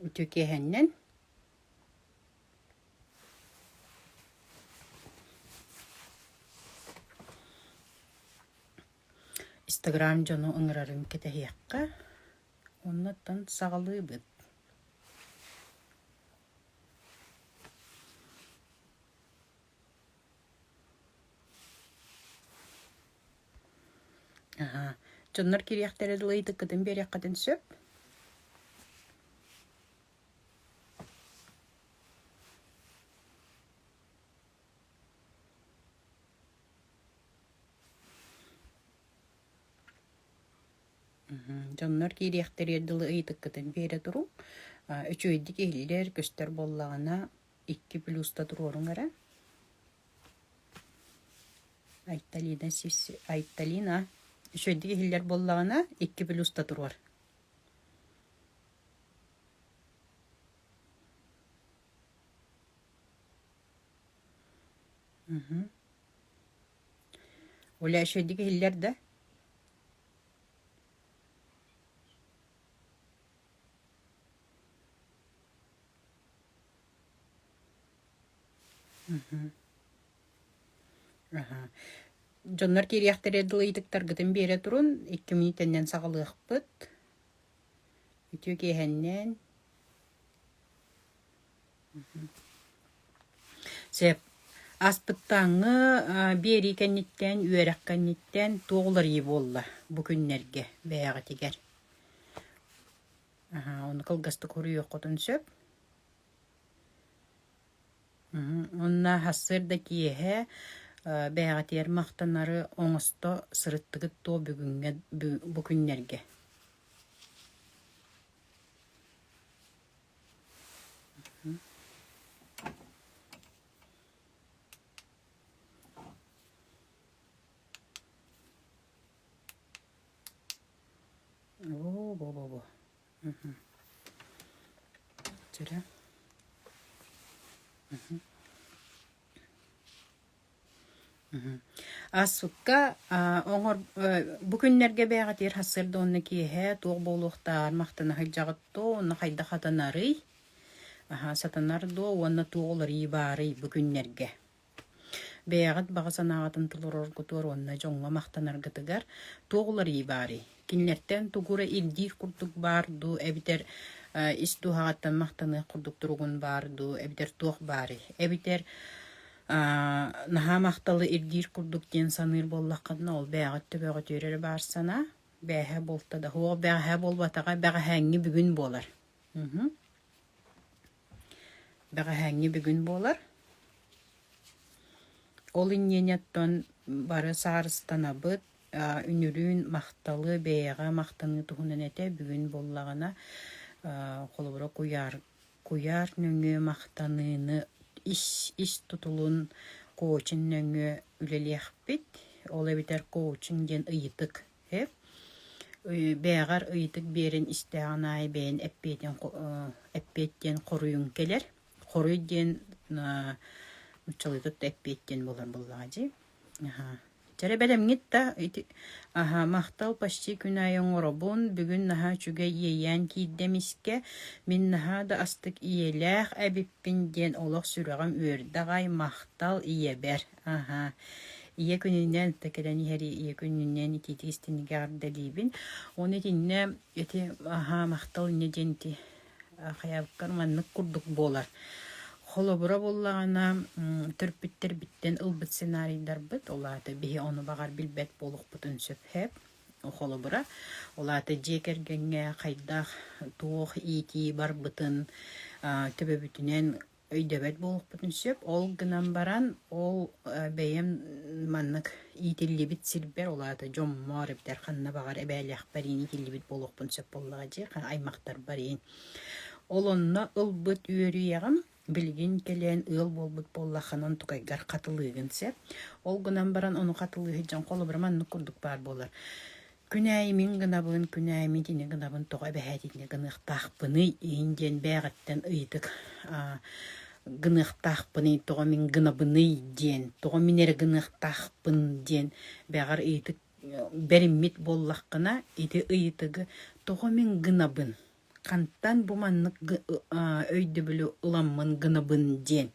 Ütükehenden. Instagram jono ıngırarım ketehiyakka. Ondan sağlığı bıt. Aha. Jonlar kiriyaktere dolayı tıkkıdın bir yakadın söp. Jonlar kiriyaktere dolayı tıkkıdın bir durun. Üçüydük ehliler göster bollağına 2 plusta dururun gara. Aytalina. Üçüydük ehliler bollağına 2 plusta durur. Ola üçüydük ehliler de. Aha. Jonlar kiriyaktere dolayıdıktar gıdın bere durun. 2 minutenden sağlık bıt. Ütükehenden. Sep. Aspıttağı beri kennitten, üyerak kennitten toğlar iyi bolla bu günlerge beyağı tiger. Aha, onu kılgastı koruyor kodun söp. Onna hasırdaki yehe beyağı tiger maqtanları oңusto sırıttıgı to bu günlerge. Bu. Çere. Asukka oңor bu günlerge beyağı tiger hasırda onnaki yehe toğ boluqtar maqtana hıljağıtto onna hayda hatanarıy. Aha, satanar do onna toğlar iyi bari bu günlerge. Beyağı bağı sanağıtın tılırır kutur onna jonga maqtanar gıtıgar toğlar iyi bari. Kinlerten tugura ildir kurduk bardu, ebiter istuhatan maqtanı kurduk turugun bardu, ebiter toğ bari. Ebiter naha maqtalı ildir kurduk den sanır bollaqadna ol beyağı tübeği töreri barsana. Beyağı bolta da huğa beyağı bolbatağa beyağı hangi bugün bolar. Beyağı hangi bugün bolar. Olin yenetton bara sarıstana bıt. Ünürün maqtalı beyağı maqtanı tuhunan ete bugün bollağına kolubura kuyar nöngü maqtanını iş tutulun koçun nöngü üleliyakbit. Ola biter koçun gen ıyıtık hep. Beyağı ıyıtık berin isteğanay beyin eppetten koruyun keler. Koruyun müçalıdık eppetten bolar bollağacı. Çare belem gitta maqtal paşçı günayon orobun bugün naha çüge yeyen ki demiske min naha da astık iyeler ebippin den olaq sürağım ördağay maqtal iyeber. İye gününden tekeleni heri iye gününden iti istini gardalibin. Onu dinle eti maqtal ne denti hayabkar manlık kurduk bolar. Holobura bollağına törpütter bitten ılbıt senariyler bit. Olata bihi onu bağar bilbet boluq butun söp hep. Holobura. Olata jeker genge kaydaq tuğ iti bar bıtın töbe bütünen öydebet boluq butun söp. Ol gınan baran ol beyem manlık itilli bit silber. Olata jom marib der xanna bağar ebeliyaq barin itilli bit boluq butun söp bollağacı. Aymaqtar barin. Olonna ılbıt üörü yağım. Bilgin kelen ıl bolbut bollaqanan tukaygar katılığın sep. Ol günan baran onu katılığı jan kolu bir manlı kurduk bar bolar. Günaymin gınabın, günaymin dine gınabın toğa behedine gınıq taqpını inden beğatten ıydık. Gınıq taqpını toğa min gınabını den. Toğa minere gınıq taqpın den. Beğar ıydık berimmit bollaqına iti ıydığı toğa min gınabın. Кантан бу маннык өйдө бүлү ыламмын гынабын ден.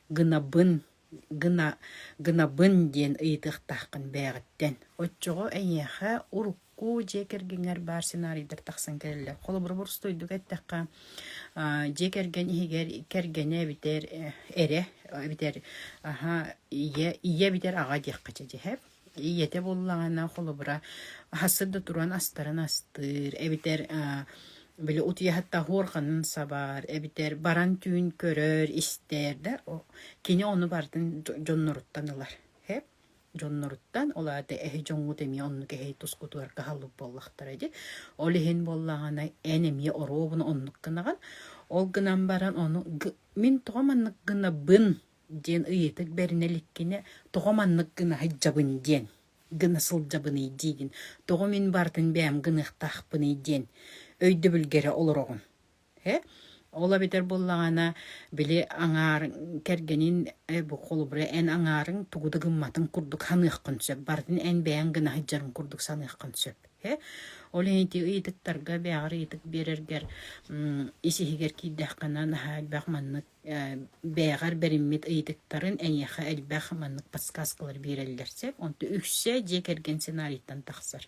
Гынабын гынабын ден ыйтыктакын бәгыттен. Отчого эйеха урукку жекергеңер бар сценарийдер таксан келелер. Коло бур стойдук эттакка жекерген игер кергене битер эре битер ие битер ага деккача жеп. Иете боллагана коло бура хасырда туран астарын астыр. Битер Били утияхатта хорханын сабар, эбитер баран түйін көрөр, истер да, кені оны бардын жонноруттан ылар. Хеп, жонноруттан, олады эхи жоңу теми онны кехей тускутуар кахалып боллақтар еді. Ол ехен боллағана әнемие оробын оннық кынаған. Ол гынан баран оны, мен тоғаманнық гына бын ден ыйытык берінеліккені, тоғаманнық гына хайджабын ден, гына сылджабыны дейгін. Тоғы мен бардын бәм гынықтақпыны ден. Өйді бүлгері олар оғын. Ола бетер боллағана біле аңар кергенін бұл қолы бірі ән аңарын тұғыды ғымматын күрдік ханық күнсөп. Бардың ән бәйін ғына хыджарын күрдік санық күнсөп. Ол әйті ұйдықтарға бәғыр ұйдық берергер исігер кейдіққанан әлбәқ маннық бәғар беріммет ұйдықтарын әйеқі әлбәқ маннық паскаскалар берелдерсеп, онты үксе жекерген сценарийттан тақсар.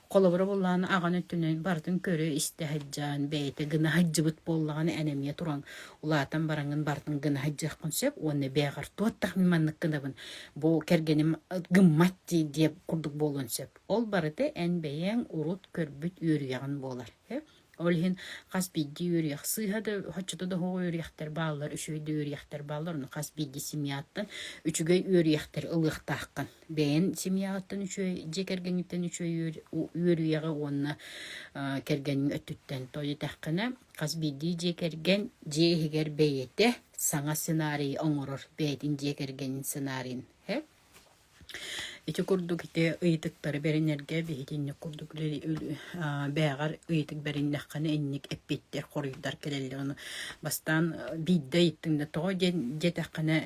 Қолыбыры боллағаны аған өттінен бардың көрі істәхіджан, бәйті гына хаджыбыт боллағаны әнемия тұран. Улаатан бараңын бардың гына хаджыққын сөп, оны бәғар туаттақ миманнық гынабын. Бұл кәргенім гымматти деп күрдік болуын сөп. Ол барыды ән бәйен ұрут көрбіт үйріяғын болар. Олхин қас бидді үйріяқ. Сыйхады хочуды да хоғы үйріяқтар балылар, үшөйді үйріяқтар балылар. Оны қас бидді семияттан үшігей үйріяқтар ылықтаққан. Бәйін семияттан үшөй, жекергеніктен үшөй үйріяғы оны кергенің өттіттен тойы таққына. Қас бидді жекерген жегер бәйеті саңа сценарий оңырыр. Бәйдің жекергенін сценарийін. Ити курдук ите ыйтыктары беренерге бейдинне курдук бәғар ыйтык береннаққаны энник эппеттер қорыйдар келелігіні. Бастан бидді ыйттыңда тоғы жетаққаны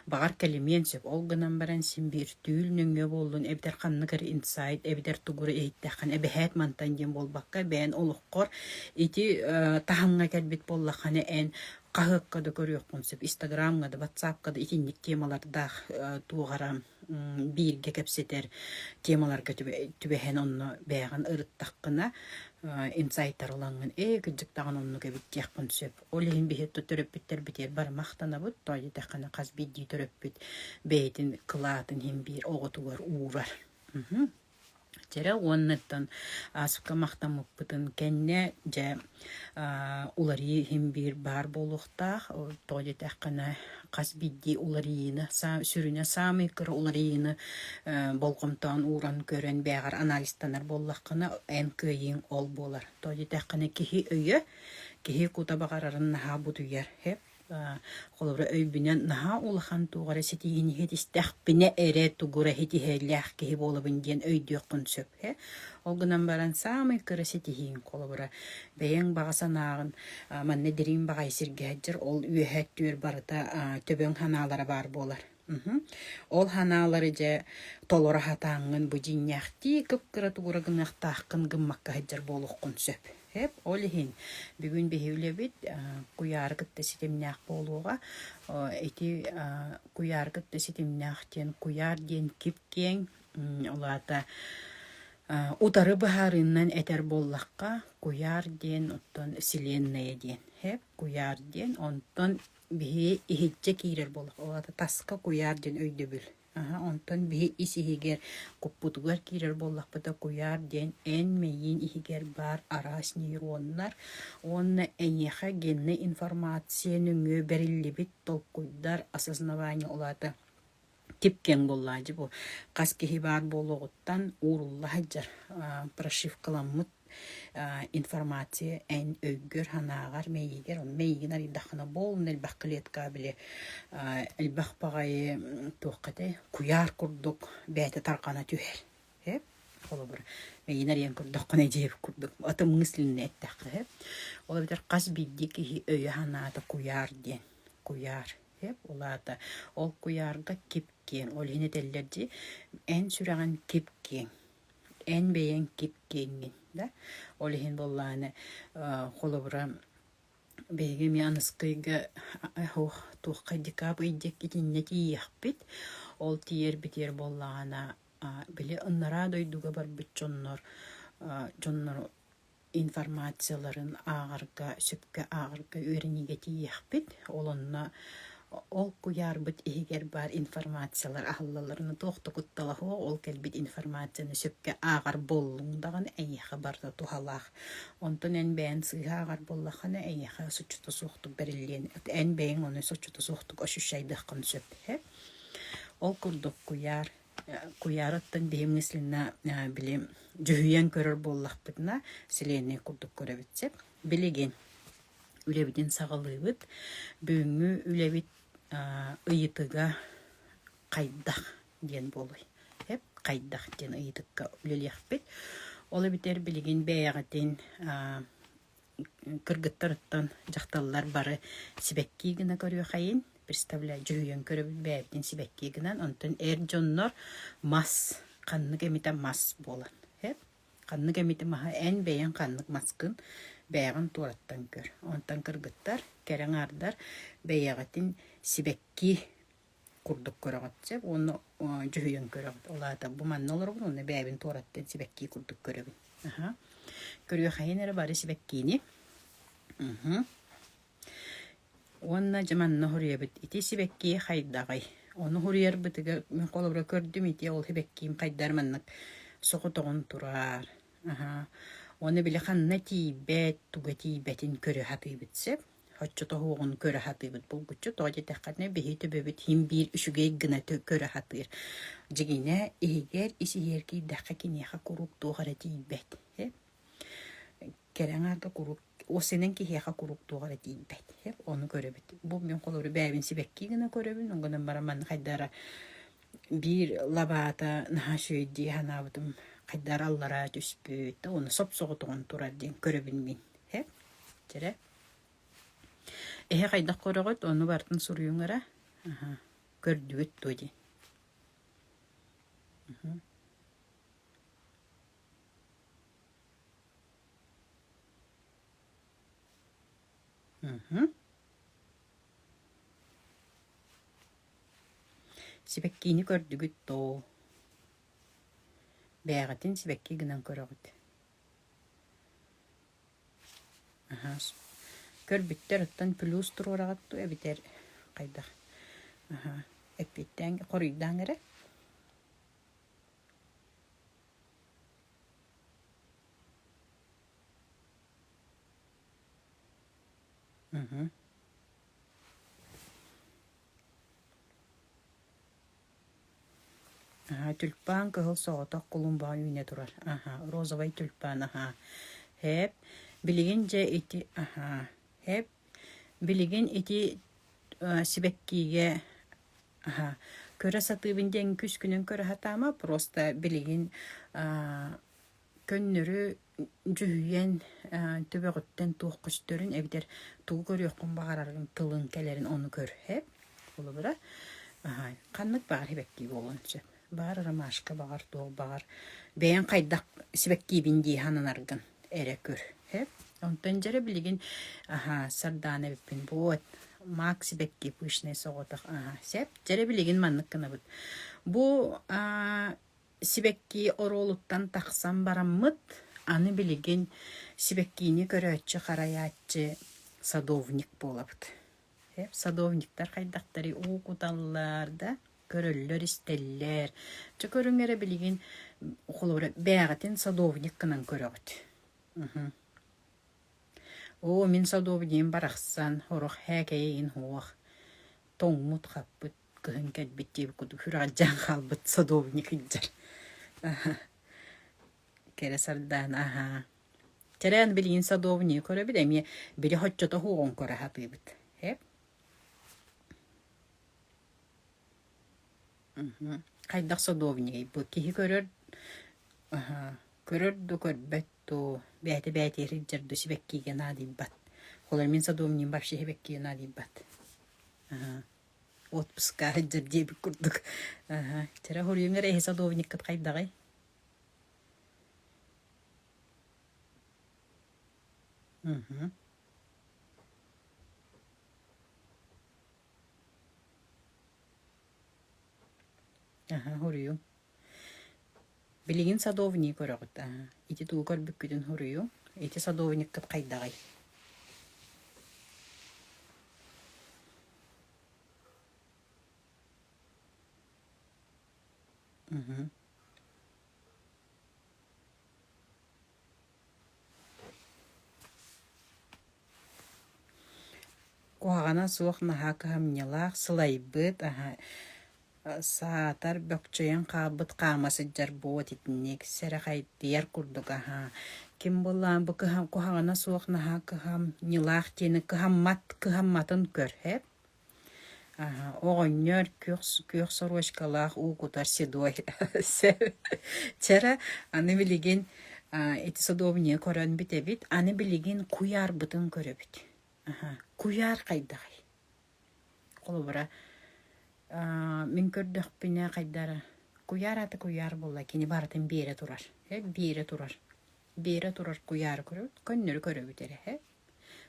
бағар кәлемен сөп. Олғынан баран сен бір түйіл нөңе болуын, әбдер қаннығыр инсайт, әбдер тұғыры ыйттаққаны, әбәхәт мантан ден болбаққа бәйін олыққор. Ити таханға кәлбет боллаққаны ән қағыққады көріоққын сөп. Инстаграмғады, ватсапқады итинник темаларда туғарам. Бирге кепсетер темалар түбәһен онны бәйған ырыттаққына инсайттар олаңын күджіктағын онны кәбіт тияққын сөп. Олейін бейетті түріп біттер бітер бар мақтана бұд, тойы таққына қаз бидді түріп біт бәйтін қылатын хем бір оғытуғар уғар. Жәрі оннаттан асыққа мақтамық бұтын кәнне жә улары хем бір бар болуқтақ, тойы таққына қас бидді уларыйыны, сүріне самый кірі уларыйыны болғымтан уран көрен бәғар аналистанар боллаққына ән көйін ол болар. Тойы таққына кехи өйі, кехи құта бағарарын наға бұдуяр. Қолыбыры өйбінен наға улахан туғары сетігіні хетістәқ біне әрі туғыры хетігеләқ кехи болыбын ден өйді өққын сөп. Олғынан баран самый кірі сетігін қолыбыры бәйен бағасан ағын манны дерін бағай сіргәджір ол үйәт түйір барыта төбен ханалары бар болар. Ол ханалары жа толора хатаңын бұжинняқти күп-кірі туғыры гынақтаққын гыммаққа хәджір болуққын сөп. Олихин бүгін бейеулі бит куяргытты сетемнақ болуға эти куяргытты сетемнақтен куяр ден кипкен олата утары бахарынан этер боллаққа куяр ден оттон вселенная ден куяр ден онтон бейе ихетче кейрер боллақ олата таска куяр ден өйді бүл. Онтон бейе исихигер куппутугар кирер боллақ бұта куяр ден ән мейін ихигер бар арас нейронлар. Онна әнеха генне информацияның өбәрілі бит толқуйдар асазнавайны олады. Типкен боллады бұл. Қас кехи бар болуғыттан урулла хаджар прошивкаламыт информация ән өйгөр ханағар мейгер он мейгінар идақына болын әлбәқ клетка біле әлбәқ бағайы тоққаты куяр күрдік бәйті тарқана түйер. Олы бір мейгінар ең күрдік қына жеп күрдік. Аты мұңысліне әттәқі. Олы бітер қас бидді кехи өйі ханады куяр ден. Куяр. Олады ол куярға кепкен. Ол хенетелерді ән сүраған кепкен. en beyen kip kengin да. Олихин болланы холобра беге ми аныскыйга тухка декаб идек китиннети яхпит. Ол тиер битер боллана биле ыннара дойдуга бар бүтчоннор жоннор информацияларын ағырга сөпкө ағырга өрениге тияхпит. Олонна ол куярбыт егер бар информациялар ахаллаларыны тоқтукутталаху ол келбит информацияны сөпкө ағар боллуңдаган эйяха барда тухалах. Онтон эн бээн сыйха ағар боллахана эйяха сучута суохтук берилген. Эн бээн оны сучута суохтук ошушайдахкан сөп. Ол курдук куярыттан беймыслина билем жүйен көрөр боллахпытына силене курдук көрөбүтсеп билеген үлебитин сагалыбыт бүгүнгү үлебит ыйытыга кайдах ден болой. Кайдах ден ыйытыкка үлелияхпит. Ол битер билеген бэягатын кыргыттарыттан жакталлар бары сибекки гына көрүө хайын. Представляю, жүйен көрөбүт бэйбитин сибекки гынан онтон жоннор мас каннык эмите мас болан. Каннык эмите маха эн бэйен каннык маскын бэйгын тураттан көр. Онтан кыргыттар керең ардар бэйягатын сибекки курдук көрөгөтсеп, оны жүйен көрөгөт. Олата бу маннолор бу, оны бэйбин тураттан сибекки курдук көрөбүн. Көрүө хайын бары сибеккини. Онна жаманна хурьябыт ити сибекки хайдагай. Оны хурьярбытыга мен колобра көрдүм ити ол сибекким хайдарманнык соқутогон турар. Оны биле ханна тийбет, туга тийбетин көрө хатыйбытсеп, хоччото хугун көрө хатыйбыт булгучу тоje тахкатне бехите бебит хим бир үшүгей гына көрө хатыр. Жигине эгер исиерки дахакинеха курук тугара тийбет. Кереңарга курук осенен кихеха курук тугара тийбет. Onu көрөбүт. Бу мен колору бэбин сибекки гына көрөбүн. Онгонан бараман хайдара bir labata nahşöydü hanabıdım kaydar allara düşpüt. Onu sop-soğutuğun turar diyen köröbünmin. Hep. Jere. Ehe kaydak korağıt onu bartın suruyuңara. Kördüğüt doydi. Sibekkiini kördügüt to. Bägatin sibekki gınan körögüt. Körbütter ottan plus tururağıt to ebiter kaydak. Epitten koruydan gere. Tülpan kıhıl soğutak kulumbağı yüne durar. Rozovay tülpan. Hep biligince iti hep biligin iti sibekkiye köre satıbinden küskünün köre hatama prosta biligin könnürü cühyen tübegütten tuğkustörün evder tuğ görüyorkun bağırarın tılın kelerin onu kör hep olu bura kanlık bağır hebekki bolunca bağır ramaşka bağır tuğ bağır beyan kaydak sibekki bindi hananargın ere kör hep ondan jere biligin sardana bipin boğut mak sibekki püşne soğutak sep jere biligin manlık kınabıt bu sibekki oroluttan taksam baramıt anı biligin sibekkiini körötçü karayatçı sadovnik bolabıt. Hep sadovnikler kaydaktari uğutallarda köröller isteller. Çökörüngere biligin okulora bägatin sadovnik kınan körögüt. O min sadovniğin baraksan horok häkeyin hoğ toңmut kapıt kıhın kelbitti kudu hürajan kalbıt sadovnik hiccar. Kere sardan Teren bilgin sadovni köröbüt emi bili hoççota hoğun köre hatıbıt. Hep. Kaydak sadovni bu kihi körör körör do körbet to bäti hiccar sibekki gena dibbat. Holar min sadovni babşi hebekki gena dibbat. Otpuska hiccar diye bir kurduk. Tere horuyungar ehe sadovni kat kaydagay. Mhm. Aha, huruyum. Bilgin sadovni koragut. Aha. Iti tuukar bükküdün huruyum. Iti sadovni kıp kaydagay. Mhm. Kuhagana suok naha kahamnyalak sılайбыт. Aha. Саатар бөкчөйөн каабыт каамасыджар буот итинник серахай дияр курдук. Aha. Ким буллаан бу кыхам кухагана суох наха кыхам нилаах тени кыхам матын көр хеп. Ага, оҕонньор күйөх сорочкалаах уукутар седой. Чара аны билигин эти садовния көрөн битебит, аны билигин куяр бытын көрөбүт. Ага, куяр кайдагай. Колубара мен көрдөх бине кайдара. Куяр аты куяр болла, кини бартын бире турар. Бире турар. Бире турар куяр көрөбүт, көннөр көрөбүт эре.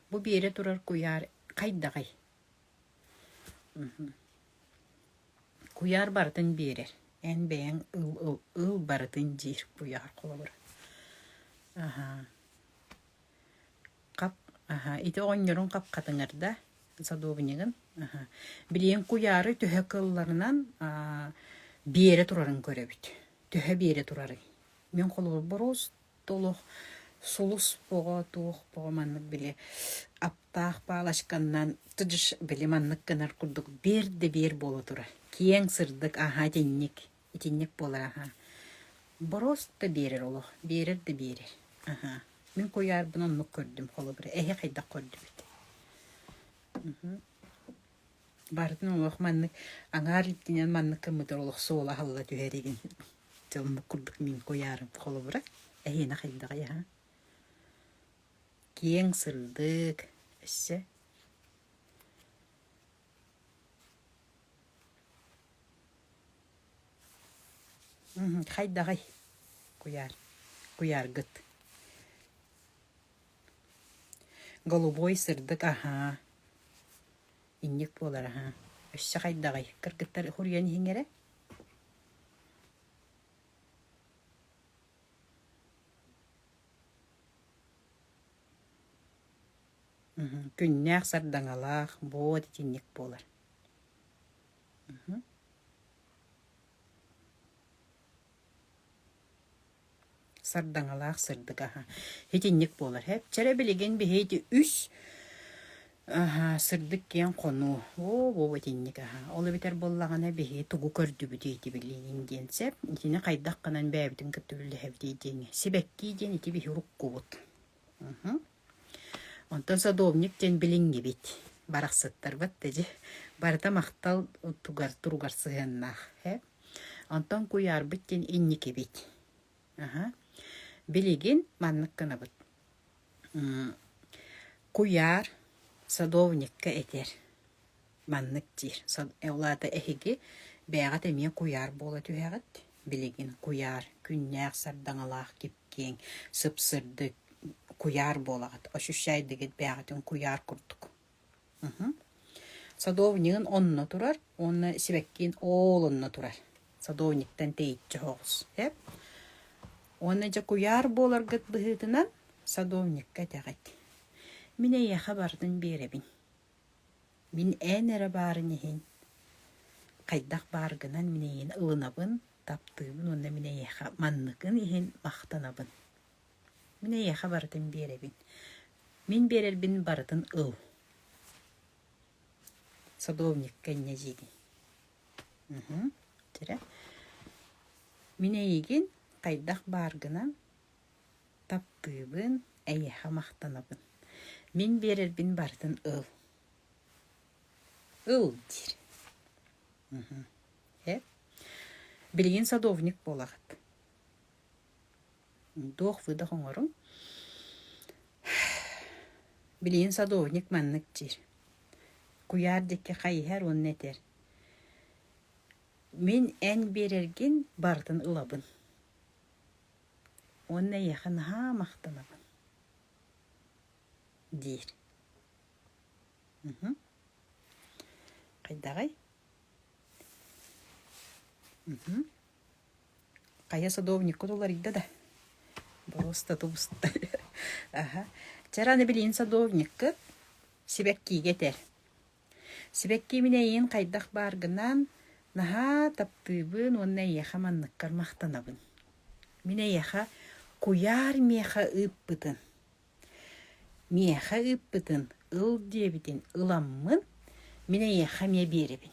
Бу бире турар куяр кайдагай. Kuyar barıtın birer. En beğen ıl barıtın jir kuyar kolabır. Aha. Kap, aha. Iti oğonyorun kap katıngırda. Sadovunigin. Aha. Bileyen kuyarı tühe kıllarından biyere turarın köröbüt. Tühe biyere turarın. Men kolabır boros dolu sulus boğa tuğ boğa manlık bile. Аптаах палашканнан тыжыш билиманнык кынар курдук бир болу тура. Киең сырдык аха итинник болар аха. Бороста берер олох, берер. Аха. Мен кояр бунан нук көрдүм холу бир. Кайда көрдүм бит. Бардын олох маннык аңар иттинен маннык кымыдыр олох сола халла түһәреген. Жолму курдук мен коярым холу бир. Кайда аха. Киең сырдык эссе. Хайдагай. Куяр гыт. Голубой сырдык аха. Инник болар аха. Эссе хайдагай. Кыргыттар хурьян хиңере. Күннәк сардаңалақ, бот итинник болар. Сардаңалақ сырдык аха. Итинник болар. Хеп чара билеген бихейти үс сырдык кен кону. Бот итинник аха. Олы битер боллагана бихей тугу көрдү бүтейти билеген денсеп. Итини кайдак канан бәбитин кыттыбылы хевдейден. Сибекки ден ити бихи руккубут. Онтон садовник тен билинги бит. Барақсыттар бат деди. Барыта мақтал туругар сыгыннах. Онтон куяр бит тен инники бит. Билигин маннык кына бит. Куяр садовникка этер. Маннык тир. Олата эхиги бәгат эме куяр бола түхәгат. Билигин куяр күннәк сардаңалах кипкен сыпсырдык куяр болагат. Ощущайдыгыт бәгатын куяр курдук. Садовнигин онна турар, онна сибеккин олонна турар. Садовниктен тейитчі хоғыз. Онна жа куяр болар гыт быхытынан садовникка тәғайт. Мине яха бардын беребин. Мин ән әрі барын ехен. Қайдақ баргынан мине ен ылынабын, таптыбын, онна мине яха манныкын ехен мақтанабын. Мине яха бардын беребин. Мин берербин бардын ыл. Садовник кәнне жеген. Тірі. Мине еген қайдақ баргынан таптыбын, әйеха мақтанабын. Мин берербин бардын ыл. Ыл дир. Білген садовник болағыт. Доқ выдақ оңырым. Білген садовник маннык жир. Куяр деке қайхар он етер. Мен ән берерген бардын ылабын. Онна яқын ха мақтанабын. дир. Кайдагай. Кая садовник кутулар идда да. Просто тубуста. Ага. Чараны билин садовник сибекки кетер. Сибекки минейин кайдах баргынан наха таптыбын онна яха манныккар мактанабын. Мине яха куяр меха ыппытын. Меха ыппытын ыл дебитин ыламмын мине яха ме беребин.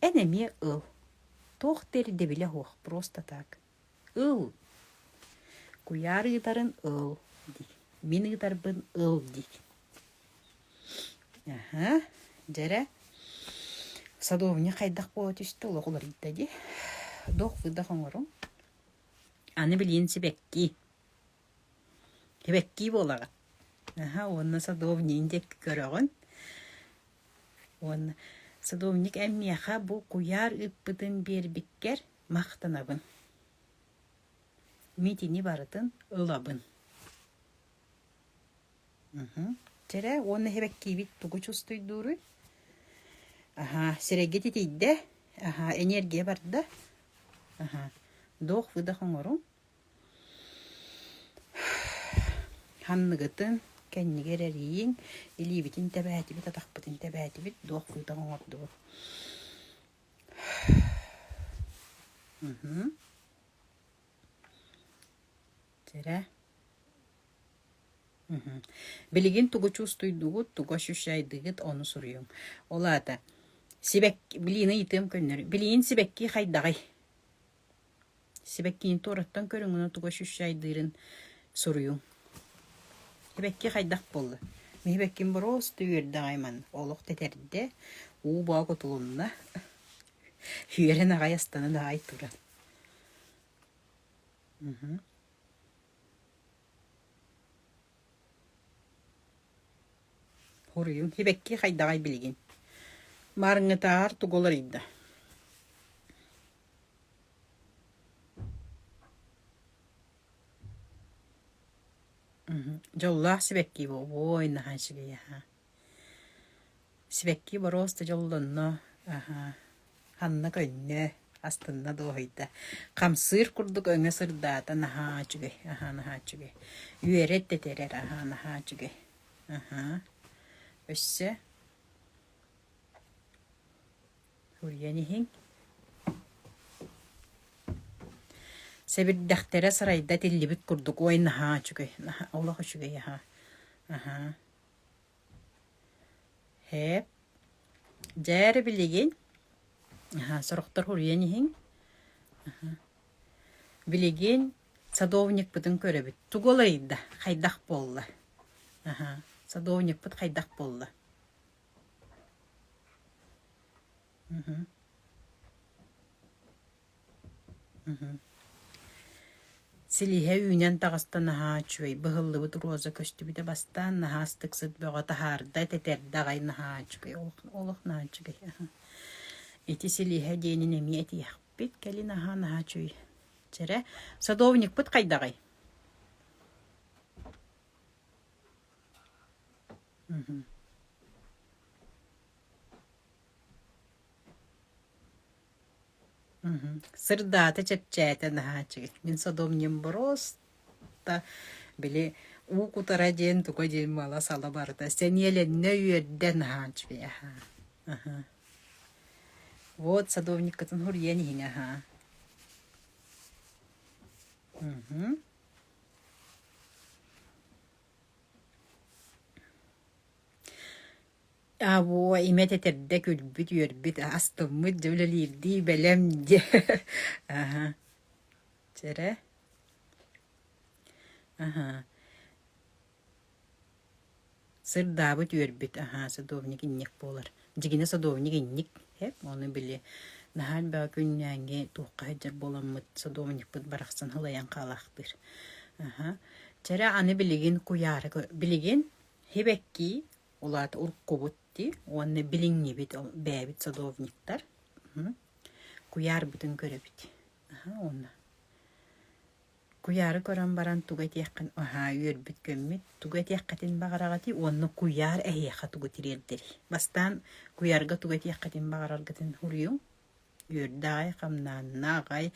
Эне ме ыл. Тох терде биле хох, просто так. Ыл. Куяр ыдарын ыл. Мин ыдарбын ыл ди. Ага. Жара садовник кайдак болот үстө логолор идди. Дох выдахын орун. Аны билин сибекки. Сибекки болага. Ага, онна садовник деп көрөгөн. Он садовник эммияха бу куяр ыппытын бербиккер мактанабын. Митини барытын ылабын. Жара оны хебекки бит тугучустуй дуру. Ага, серегети тийде. Ага, энергия барда. Ага. Дох выдахын орун. Ханныгытын кеннигерерин илибитин тебәти бит атакпытын тебәти бит дох выдахын орду. Жара. Билигин тугучустуйдугут тугашушайдыгыт оны суруюң. Олата сибек билини итем көннөр. Билин сибекки хайдагай. Сибеккин тораттан көрүңүнө тугашушайдырын суруюң. Сибекки хайдак болду. Мебеккин борос түйөрдагайман. Олук тетерде у багы тулунна. Хүйерен агаястаны да айтура. Хорuyum. Hibekki haydagay bilgin. Marını tağar tugolar idda. Jollah sibekki bo. Boy nahan şige ya. Sibekki borosta jollunno. Aha. Hanna könne. Astında doğuyda. Kamsır kurduk öne sırdata naha çüge. Aha naha çüge. Üeret de terer. Aha naha çüge. Aha. Össe. Huriyanihin. Sebir daktere sarayda tillibit kurduk. Oy naha çüge. Allah'a çüge ya. Aha. Hep. Jere biligin. Aha, soroktar huriyanihin. Aha. Biligin sadovnik butun körebit. Tugolaydı. Haydak bolla. Aha. Sadovnik put haydak bolla. Silihe ünen tağıstan naha çüvey. Bıhıllı bıt roza köştü bide bastan naha astıksıd boğa taharda teterde gay naha çüvey. Oluk naha çüvey. Eti silihe denin emiyeti yakbit. Keli naha çüvey. Çere sadovnik put kayda gay. Сырдата чепчете нахачы. Мен садовнем просто били у кутара ден тука ден мала сала барда. Сен еленне үйерден нахачы. Ага. Вот садовник катын хурьен хин, ага. Abo imet eterde külbüt yörbüt astımı dövlelirdi belemdi. Aha. Çere. Aha. Sırdabıt yörbüt. Aha. Sadovnik innek bolar. Jigine sadovnik innek. Hep onu bile. Nahal ba künnenge tuğqa hajar bolamıt. Sadovnik bıt baraksan hılayan kalaqtır. Aha. Çere anı biligin kuyarı. Biligin hebekki. Olat urqubut. Onu bilinni bit bebit sadovniktar. Kuyar bütün görebit. Aha onu. Куяры көрөн баран тугатияккын аха үйөрбүт көммүт тугатияккатын багарагати онно куяр эйяха тугатирердер. Бастан куярга тугатияккатын багараргатын хуруюң. Үрдай камнаннагай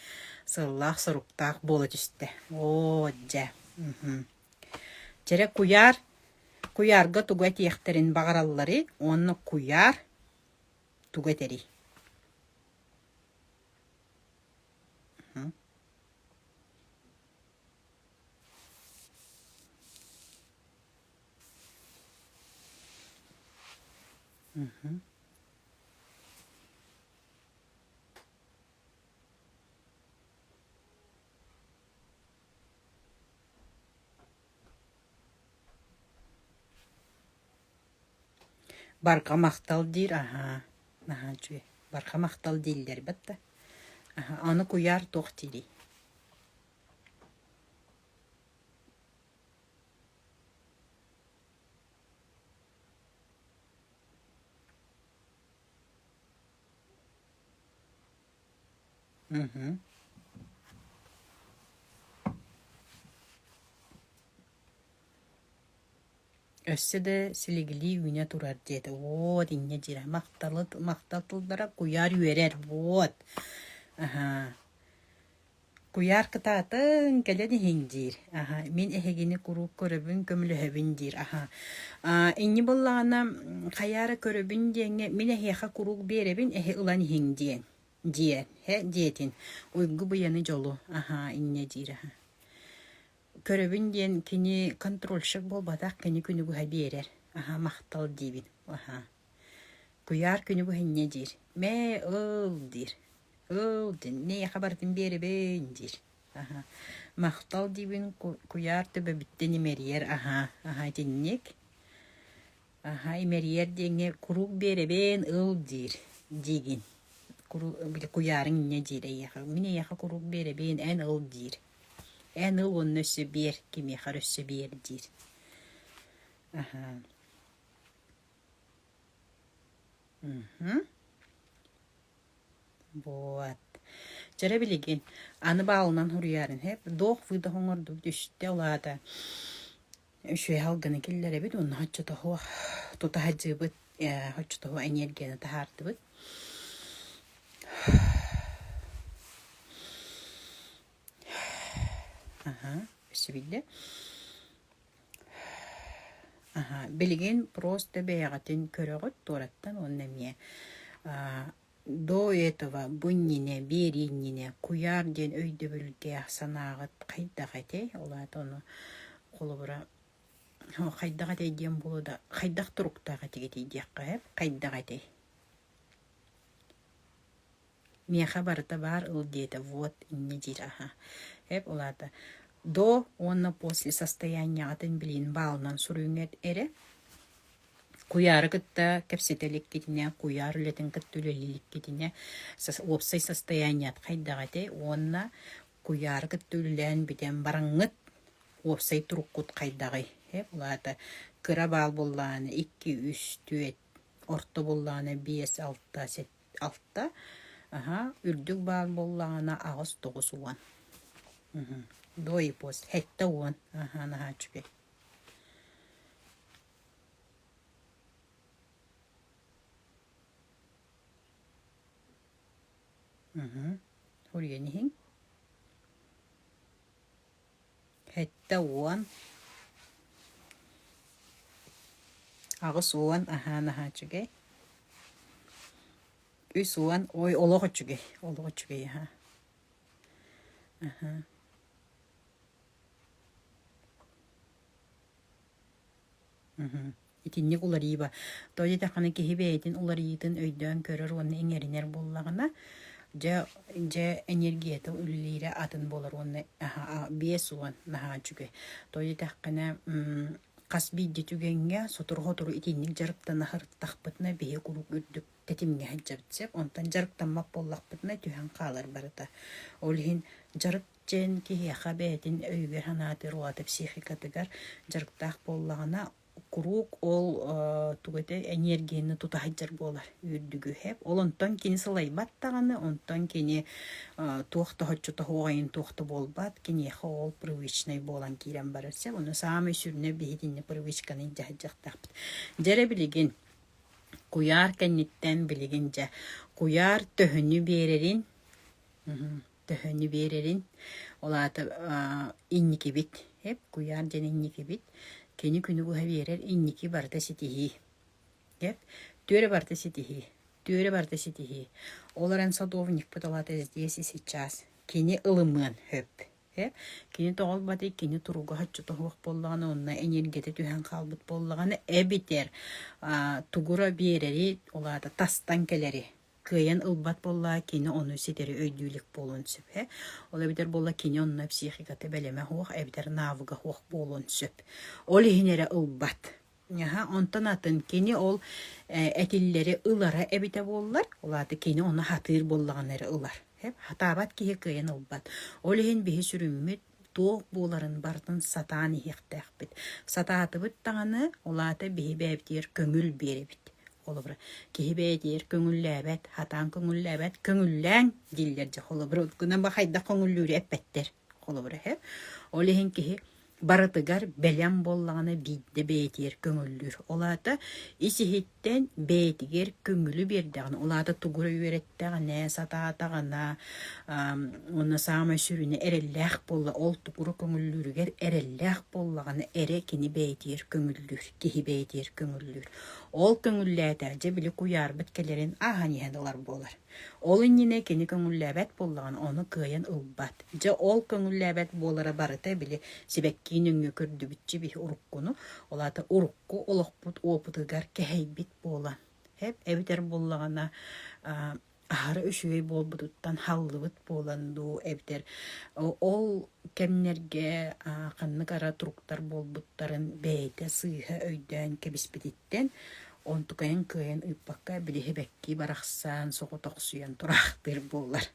сыллах соруктак боло түсте. О, жа. Жере куярга тугатияктерин багараллары, онно куяр тугатери. Barka maqtal dir, aha. Aha, çüye. Barka maqtal diller batta. Aha, anı kuyar tohtiri. Өссө де силигили үйне турар деді. Вот, инне жира. Мақталтылдара куяр үйерер. Вот. Ага. Куяр кытатын келеді хиндир. Ага. Мен эхегини курук көрөбүн, көмүлөһөбүн дир. Ага. Инни боллағана қаяры көрөбүн деңе, мен эхеха курук беребин, эхе ылан хиндиен. Дие. Хе, диетин. Уйгу буяны жолу. Ага, инне дир. Ага. Көрөбүн ден кини контрольшык болбатак кини күнүгү хабиерер. Аха, мактал дибин. Аха. Куяр күнүгү хинне дир. Ме ыл дир. Ыл дин. Не хабардын беребен дир. Аха. Мактал дибин куяр төбө биттени мериер. Аха. Аха, диннек. Аха, мериер денге курук беребен ыл дир. Дигин. Куярың не дир. Мине яха курук беребен эн ыл дир. En ılın nössü bir kimi harössü bir dir. Aha. Вот. Жара билеген. Аны балынан хурuyarın hep. Doğ fıda hoңordu düşte olada. Şöyle halgını killere bit. Onu haçı tohu. Tuta hacı bit. Haçı tohu enerjini tahardı bit. Aha, ösübille. Aha, bilgin просто беягатын көрөгөт тураттан оннамия. До этого буннине, бериннине, куяр ден өйдө бүлге санагыт кайдагате, олат оны колубура кайдагате ден болуда, кайдак туруктага тегети дияққа, кайдагате. Мия хабарта бар ыл дейта, вот, инне дир, аха. Hep olada. До онна после состояния атын билин балынан суруңет эре. Куяры кытта кепсетелик кетине, куяр летен кыттүлелилик кетине, опсай состояние кайдагате, онна куяр кыттүлелен битен бараңыт опсай туруккут кайдагы. Hep olada. Кыра бал болланы 2-3 түет, орто болланы 5-6 алта. Aha, үрдүк бал болланы агыс 9 уан. До и после. Хетта уан. Ага, наха чупе. Хурьяни хин. Хетта уан. Агыс уан. Ага, наха чуге. Үс уан. Ой, олого чуге. Олого чуге, ага. Ага. Итинник улар иба. Тоди таханы кихибейтин улар ийтин өйдөн көрөр оны эңеринер боллагына. Же энергията үллире атын болар оны бес уан наха чуге. Тоди тахкана кас бидди түгенге сотурготуру итинник жарыптан ахырттахпытна бие курук үрдүк тетимге хаджабытсеп, онтан жарыктан мап боллакпытна түһэн каалар барыта. Олхин жарык Жен кихи хабетин өйгер ханаты руаты психикатыгар жарыктах боллагына курук ол тугете энергияны тутахаджар болар үрдүгү хеп. Олонтон кини сылайбат таганы, онтон кини туохта хоччута хоойын туохта болбат, кини ол привычный болан кирен барырса, оны самый сүрүнө бихитинне привычканы жахаджактаппыт. Жере билигин куяр кенниттен билигинже куяр төһөнү берерин олата инники бит хеп куяр жен инники бит кени күнү буха берер инники барта ситихи хеп төре барта ситихи оларан садовник поталата здесь и сейчас кени ылымын хеп кини тоғол баты кини туруга хаччу тоғук боллаганы онна энергете түһэн калбыт боллаганы эбитер тугура берери олата тастан келери кыйын ылбат болла кини onu ситери өйдүүлүк болун сөп ола битер болла кини онна психикаты белеме хуак эбитер навыга хуак болун сөп ол хинере ылбат онтон атын кини ол этиллери ылара эбите боллар олаты кини onu хатыр боллаганары ылар хатабат кие кыйын ылбат олихин биһи сүрүммүт тоок буоларын бартын сатаан иһиэхтэхпит сатаатыбыт таганы олаата биһи бэбитиэр көңүл биэрибит холобра киһи бээтиэр көңүллээбэт хатаан көңүллээбэт көңүллээң диллерже холобра уткуна бахайда көңүллүүрү эппеттер холобра олихин киһи барытыгар белем боллаганы бидде бээтиэр көңүллүүр олаата исихиттен бээтигер көңүлү бердэганы олаата тугура үөрэттэгане сатаатагана оны саама сүрүнэ эреллээх болла ол тугура көңүллүүрүгер эреллээх боллаганы эре кини бээтиэр көңүллүүр киһи бээтиэр көңүллүүр ол көңүллээтэже били куярбыт келерин аханиһедылар болар ол иннине кини көңүллээбэт боллаганы оны кыйын ылбат же ол көңүллээбэт болара барыта били сибеккиин өңү көрдүбүтчи бих уруккуну олата урукку олохпут опутыгар кэхейбит болан эбитер боллагана ахары өшүгөй болбутуттан халлыбыт боланду эбитер ол кемнерге каннык ара туруктар болбуттарын бэйте сыыха өйдөн кебиспититтен онтукайын кыйын ыппакка билихебекки барахсан соготоксуян турахтыр боллар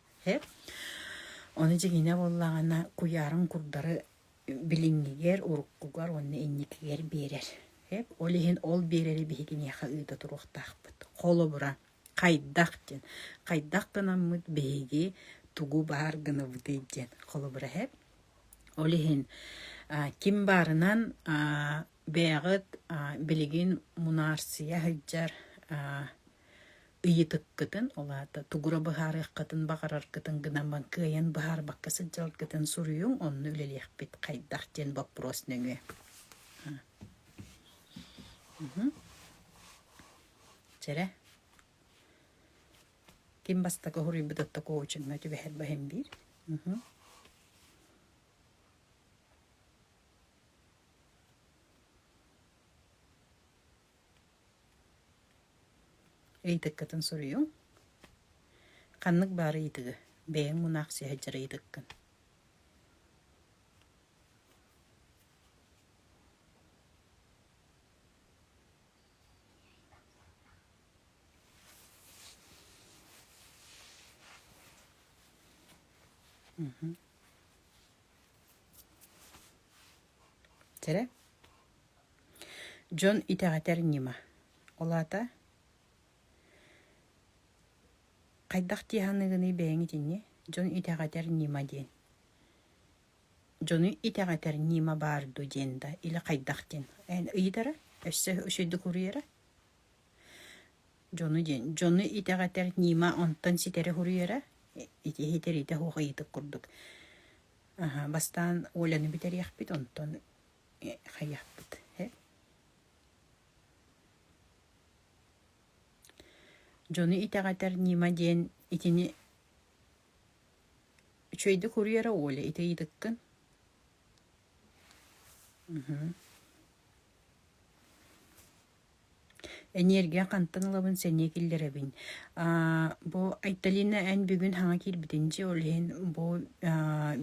оны жегине боллагана куярын курдары билингигер уруккугар онны инникигер берер олихин ол берери бихигинеха ыйда туруктахпыт холобура кайдак гынаммыт беги тугу бар гыныбытыйден холобура олихин ким барынан бээгыт билигин мунарсия хыджар ыйытыккытын олата тугура быхарыаккытын багараркытын гынаман кыйын быхар бакка сылжалкытын суруюң онну үлелиэхпит кайдак ден вопрос нөңү Çere. Kim basta ko huri bidatta ko uchun ma tu behel bahem bir. Eğitikkatin soruyor. Kanlık bari eğitigi. Beğen munaksi hecere eğitikkin. Tere. John itagatер nima. Olata. Kaydak tihanıgını beğenidini. John itagatер nima den. John'u itagatер nima bardu denda. İla kaydak den. En iyidara. Öşüydü kuruyera. John'u den. John'u itagatер nima ondan sitere kuruyera. İti hiteri de hoğaydık kurduk. Bastan olanı biter yakbit ondan hayakbit. John'u itagatер nima den itini çöyde kuruyera ola ite yıdıkkın. Энергия кантанылабын сене киллеребин. Бу айталина эн бүгүн хаңа килбитинчи олен бу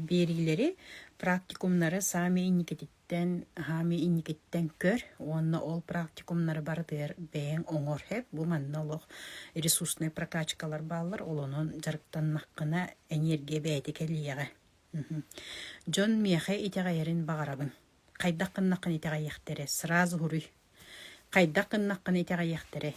берилери практикумнары сами инникетиттен хами инникеттен көр. Онна ол практикумнары бардыр бээн оңор хеп. Бу манналог ресурсный прокачкалар баллар олонун жарыктан наккына энергия бэйти келиеге. Джон мехе итегайерин багарабын. Кайдаккын наккын итегайехтере сразу хуруй. Кайдак кыннаккын итега яктыре.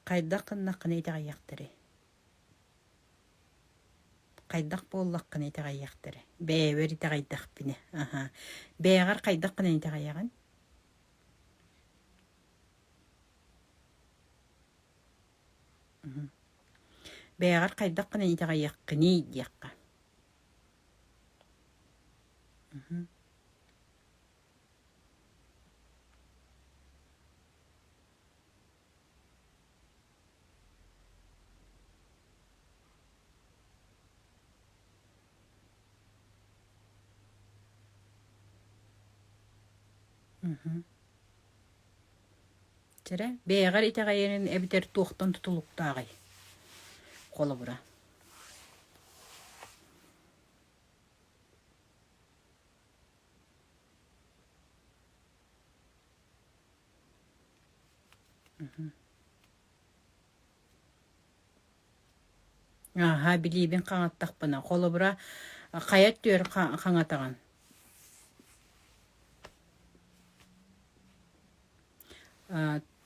Кайдак кыннаккын итега яктыре. Кайдак боллаккын итега яктыре. Бэвер итега кайдак бине. Бэгар кайдак кын итега яган. Бэгар кайдак кын итега яккыни якка. Тере бэгар итега яган эбитер туохтан тутулуктагы. Кола бура. Билибин каңаттакпына. Кола бура каят төр каңатаган.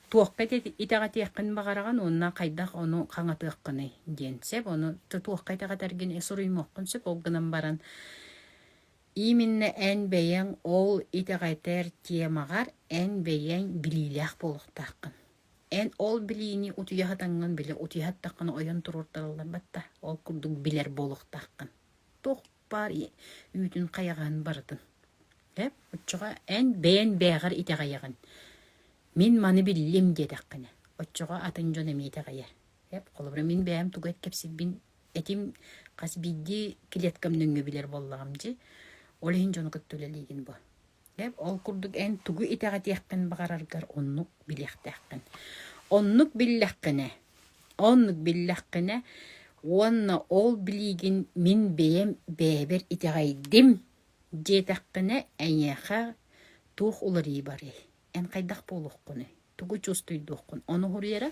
Туокка итега тияккын багараган онна кайдак ону каңатыаккыны денсеп, ону туокка итега терген эсуруймоккун сөп олгынан баран. Именно эн бейен ол итегайтер темагар эн бейен билилях болуктаккын. Эн ол билини утуяхатанган биле утуяхаттаккын ойон туруртарылдан батта. Ол курдук билер болуктаккын. Тох бар үтүн каяган бардын. Учуга эн бейен бейгар итега яган. Мин маны биллим дедаккыны. Учуга атын жон эмитега я. Колобра мин бейем тугет кепсит бин этим кас бидди килеткамныңгы билер боллагамжы. Олehen жону көттөлелигин бу. Ол курдук эн тугу итега тияккын багараргар оннук билектаккын. Оннук биллаккыны онна ол билигин мин бейем бэбер итегайдим жетаккыны эняха тух улари бары. Эн кайдак болуккыны. Тугу чувствуйдуккын. Ону хурьера?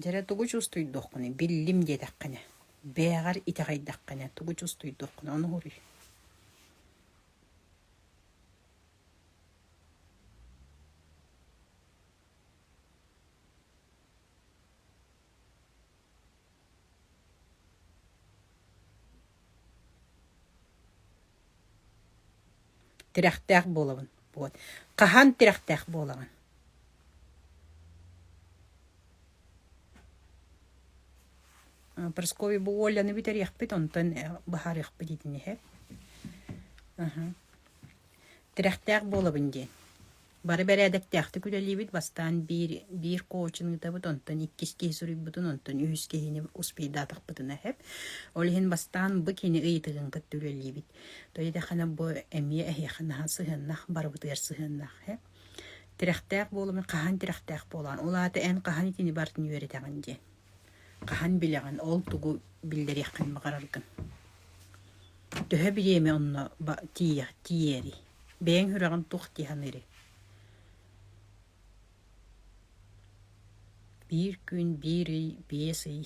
Жара тугу чувствуйдуккыны. Биллим дедаккыны. Бэгар итегайдаккыны. Тугу чувствуйдуккыны. Ону хурьера. Тирахтак болабын. Вот. Кахан тирахтак болабын. Праскови бу Оляны битер яхпит онтан бахар яхпит итини хеп. Тирахтак болабын ден. Бары бәрәдәктәхті күдәлебет бастан bir коучының табыт онтан иккеске сүрік бұтын онтан үйіске хені успейдатық бұтына хеп. Олеген бастан бұ кені ұйтығын күттүлелебет. Тойда қана бұ әмие әйеқіна сығыннақ, бар бұтығар сығыннақ хеп. Тирахтақ болымын қахан тирахтақ болан. Олаты ән қахан итini бартын үйеретіған де. Қахан біліған, ол тұғу білдер яқын мағарарғын. Төхі білеме онна тиери. Бәйін хүраған тұқ тиғаныры. Bir gün, bir ay, 5 ay,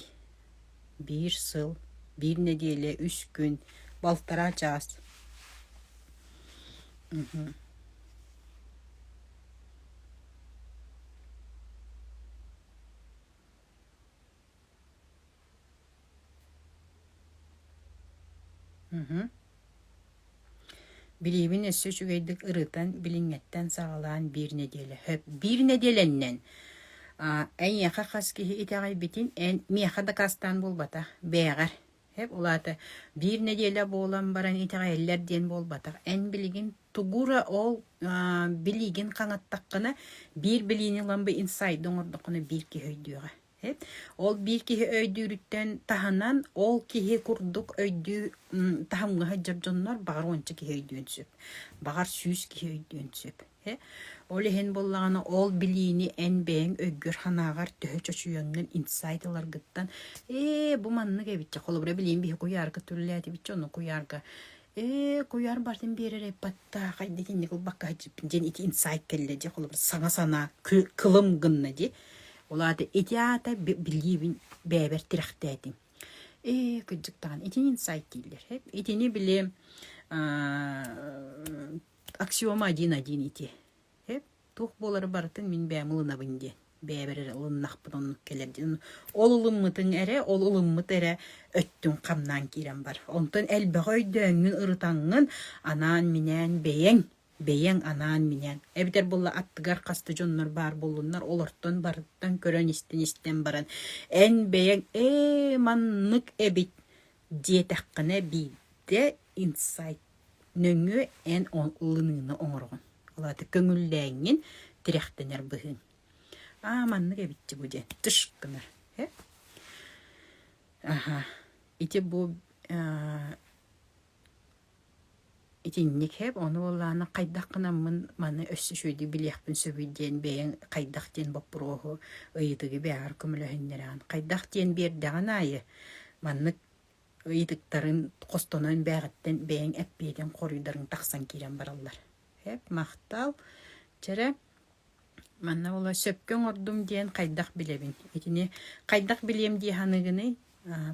bir yıl, bir nedele, 3 gün, baltara çağız. Bilibin esse çügeydik ırıtan, bilingetten sağlayan bir nedele. Hep bir nedelennen. En yaka kaskihi itagay bitin en miyaka da kastan bulbata beğer Hep olata bir nedelе болан баран итәгәйләр ден болбатак. Эн билигин тугура ол билигин каңаттаккына bir билини ламбы инсайд доңордокны bir ки höйдүгә. Hep ол bir ки höйдүрүттен таханан ол ки курдук höйдү тахамга хаҗырҗоннар бар ончы ки höйдүнсүп. Багар сүз ки höйдүнсүп. Ол хен боллаганы ол билини эн бэң өггөр ханагар төһө чочуяннан инсайдылар гыттан бу манны кебитче холобра билин би куярга түрләти биче оны куярга куяр бартын берере патта кайда кинне кыл бакка хажып жен ити инсайд келле же холобра сана кылым гынна ди олады этиата билибин бәбер тирахтәти кыжыктан ити инсайд дилер хеп итини биле аксиома 1-1 ити тух болары бартын мин бәмылына бинде. Бәберер улыннах бутон келердин. Ол улыммытын эре, ол улыммыт эре өттүн камнан кирен бар. Онтон элбегой дөңүн ырытаңын анан минен бейен анан минен. Эбитер болла аттыгар касты жоннор бар болуннар, олортон барыттан көрөн истен баран. Эн бейен маннык эбит диетаккына бийде инсайт нөңү эн улыныны оңоргон. Олаты көңүлләңин тирәхтенер быһын. Манны кебитчи бу же. Тышкына. Ити бу итинник хеп оны олланы кайдак кына маны өссү шөйдү билехпин сөбүден бейен кайдак тен боппуроху ыйытыгы бәгәр көмөлөһүннәрән. Кайдак тен бердәгән айы манны ыйытыктарын костонан бәгәттен бейен әппеден корыйдарын таксан кирен бараллар. Hep мактал чере манна ола сөпкөн ордум диен кайдак билебин. Итини кайдак билем ди ханыгыны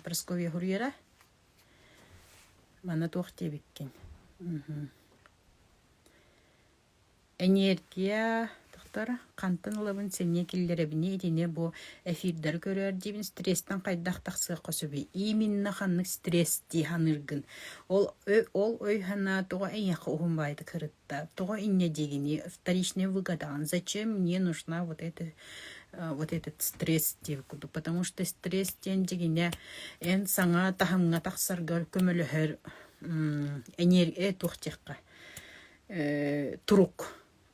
Прасковья Хурьера манна тохте биккен. Энергия тохтара кантын лабын сене киллере бине итини бу эфирдер көрөр дибин стресстен кайдак таксы косуби. Именно ханны стресс ди ханыргын. Ол ой хана тога эйяк ухумбайды кырытта. Тога инне дегини вторичный выгодан. Зачем мне нужна вот этот стресс дивкуду? Потому что стресс тен дегине эн саңа тахамга таксарга көмөлөһөр энергия тухтекка.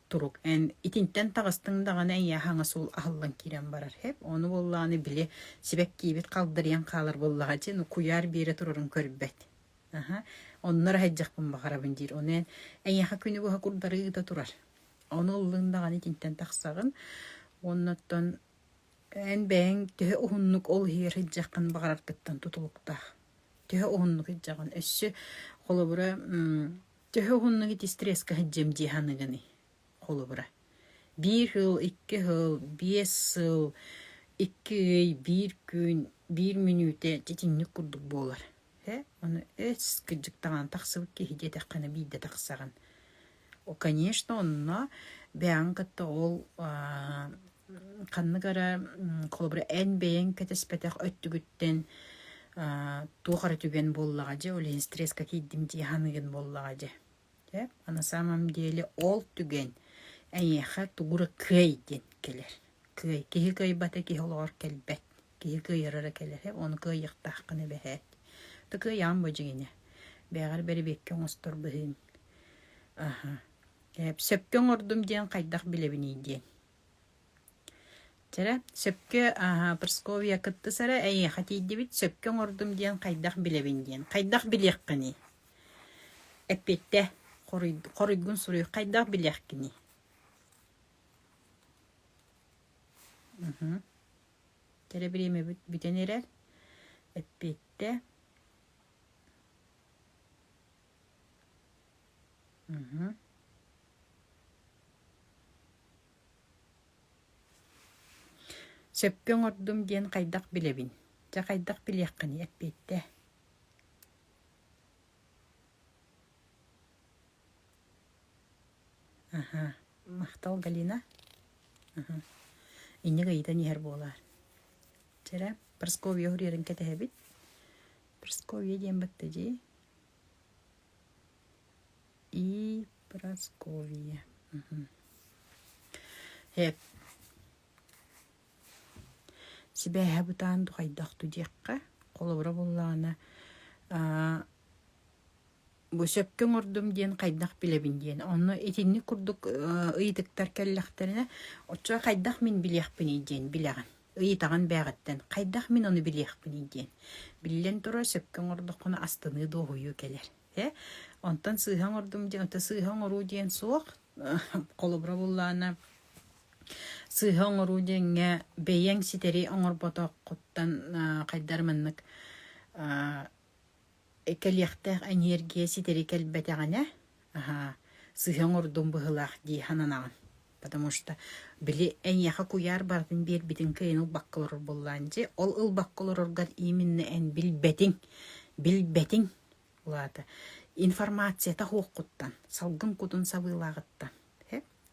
Турук эн итинтен тагыстың дагана я хаңасул ахыллан кирен барар хеп оны болланы биле себек кибет калдырыян калар боллага же куяр бере турурун көрбөт. Оннар хаҗакпын багарабын дир. Онен эйяха күнү бу курдары да турар. Оны уллындаган итинтен таксагын оннаттан эн бәң төһө ухуннук ол хер хаҗаккан багарар кыттан тутулукта. Төһө ухуннук хаҗаган өссү холобура төһө ухуннук ити стресска хаҗем ди ханыгыны. Холобура. 1 yıl, 2 yıl, 5 yıl, 2 ay, 1 gün, 1 minüte tetinlik kurduk bolar. Onu eskicikten taksılık ki hidete kanı bir de taksagan. O, конечно, onunla beğenkatta ol kanı gara kolobura en beğen ketespetek öttügütten tuğara tüben bollağacı, öyle stres kakiddim diye hanıgın bollağacı. На самом деле ол тügen эйха тугура кайден келер. Кей бата ки холор келбет. Кей ярара келер. Оны кыйыктаккыны бехет. Тукы ян божигине. Бегар бери беккен остор быһын. Сөпкөн ордум ден кайдак билебини ден. Тера сөпкө Прасковья кытты сара эйха тийди бит сөпкөн ордум ден кайдак билебин ден. Кайдак билekкини. Эппетте корыйгун сурой кайдак билekкини. Tere bilimi bitenere epitte. Söpkön ordum diyen kaydak bilebin. Ja kaydak bilekkini epitte. Maqtal Galina. İnne gayda niher bolar. Çere Praskovья Hurьерин кетебит. Praskovья диен баттыжи. И Praskovья. Hep. Сибе хабытан тухайдак тудекка. Колобра боллана бу сөпкөн ордум диен кайдах билебин диен. Онно этинни курдук ыйдыктар келлахтерине очо кайдах мин билехпин диен билеген. Ыйтаган бәгәттен кайдах мин оны билехпин диен. Биллен тура сөпкөн ордукуна астыны дохую келер. Онтан сыйхан ордум диен, ота сыйхан ору диен суок колобра буллана. Сыйхан ору диенге бейен ситери оңор ботоққуттан кайдарманнык экелияқтақ энергия ситери келбетегане сыйхан ордум быһылах ди хананаган. Потому что били эн яха куяр бардын бир битин кыйныл баккалар болланжы, ол ыл баккаларга именно эн билбетин улата информация та хуукуттан салгын кутун сабылагыттан.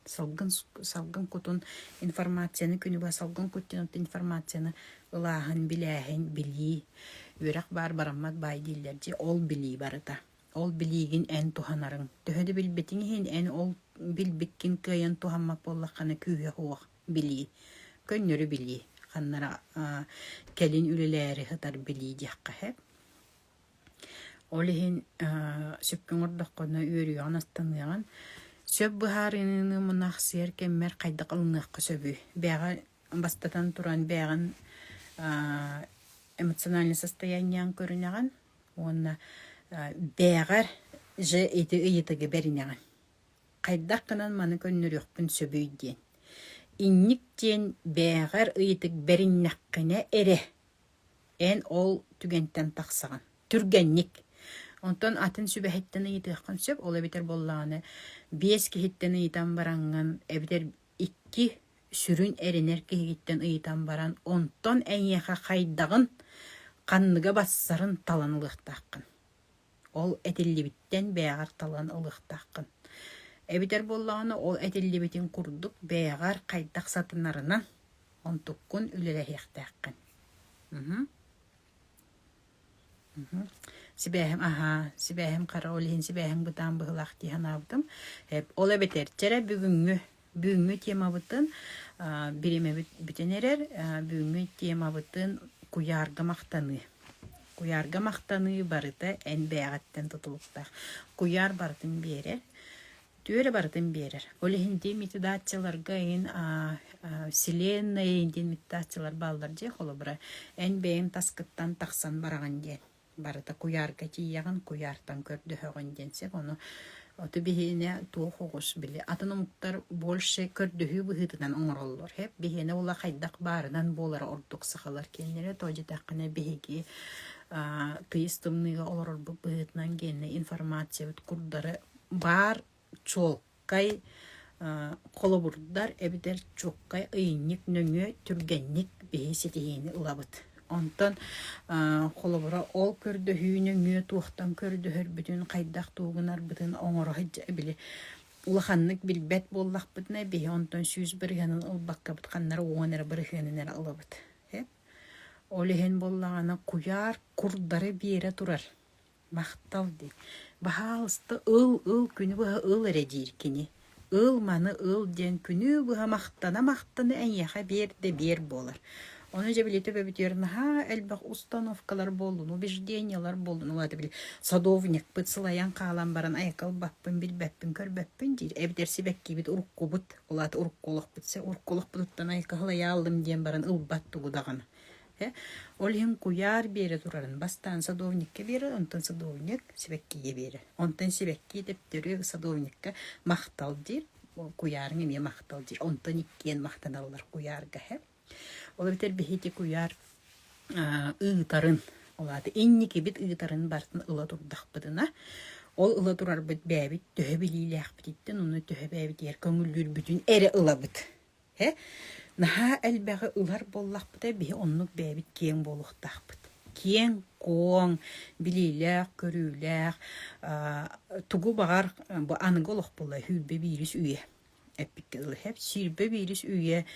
Салгын кутун информацияны күнүбө салгын куттун информацияны ылаһын билэһин били үрак бараммат бай диллерди ол били барыта. Ол билигин эн туханарын. Төһөдө билбетиңин эн ол билбиккин кыйын тухаммак боллакканы күйө хуак били. Көннөрү били. Ханнара келин үлелери хатар били дияққа хеп. Олихин сөпкөн ордоккона үрү анастаныган сөп быһарыны мунах сер кеммер кайдак алыныакка сөбү. Бяга бастатан туран бяган эмоциональный состояниян көрүнөгөн. Онна бягар же эти ыйытыгы беринеган. Кайдак кынан маны көннөрүкпүн сөбүй диен. Инник диен бягар ыйытык бериннаккыне эре. Эн ол түгенттен таксаган. Түргенник. Онтон атын сүбәһеттен ыйытыккан сөп ол эбитер боллаганы 5 кихиттен ыйытан баранган эбитер 2 сүрүн эренер кихиттен ыйытан баран онтон эңяха кайдагын канныга бассарын талан ылыктаккын. Ол этиллибиттен бягар талан ылыктаккын. Эбитер боллаганы ол этиллибитин курдук бягар кайдак сатынарынан онтуккун үлелехтаккын. Сибэхим караолин сибэхим бутан быһылах тиһанабытым. Ол эбитер тере бүгүнгү тема бытын бириме бүтенерер бүгүнгү тема бытын куярга мактаны. Куярга мактаны барыта эн бягаттан тутулуктак. Куяр бартын берер. Түөрө бартын берер. Олихинди медитацияларга ин вселенная индин медитациялар балдар же холобра эн бэйим таскыттан таксан бараган ден. Барыта куярга тияган куяртан көрдөһөгөн денсеп ону оты бихине туохогус биле. Атынымуктар больше көрдөһү быһытынан оңороллор. Хеп бихине ула кайдак барынан болар ордук сахалар кеннере тожи таккана бихиги кыйыстымныга олорор быһытынан генне информация бит курдары бар чолкай колобурдар эбитер чоккай ыйынник нөңө түргенник бехесетиһини ылабыт. Онтон холобура ол көрдөһүүнү мүйө туохтан көрдөһөр бүтүн кайдак тугунар бүтүн оңоро хыжа биле улаханнык билбет боллак бүтүнө бе онтон сүз биргенин ылбакка бутканнар оонер биргенинер алабыт. Олехен боллагана куяр курдары биере турар. Мактал ди. Бахалысты ыл күнү бу ыл эредиркини. Ыл маны ыл ден күнү бу мактаны эңяха бер болар. Оны же билете бебитерна элбак установкалар болду, убеждениялар болду. Улады бил садовник пыцылаян калан баран айкал баппын билбеппин көрбеппин дейт. Эбитер сибекки бит уруккубут. Улады урукколук битсе урукколук буттан айкалай алдым ден баран ылбат тугудаган. Олхин куяр бере турарын бастан садовникке бере, онтан садовник сибеккиге бере. Онтан сибекки деп төрө садовникке мактал дир, куярың эме мактал дир. Онтан иккен мактаналар куярга Ол битер бихити куяр ыытарын. Олады инники бит ыытарын бартын ыла турдах бытына. Ол ыла турар бит бәбит төһө билилях бититтен, уну төһө бәбит ер көңүллүр бүтүн эре ыла бит. Наха элбәгы ылар боллах бит бихи оннук бәбит кең болуктах бит. Кең коң билилях, көрүлях, тугу багар бу аныголох болла хүлбе бирис үйе. Эпик хеп сирбе бирис үйе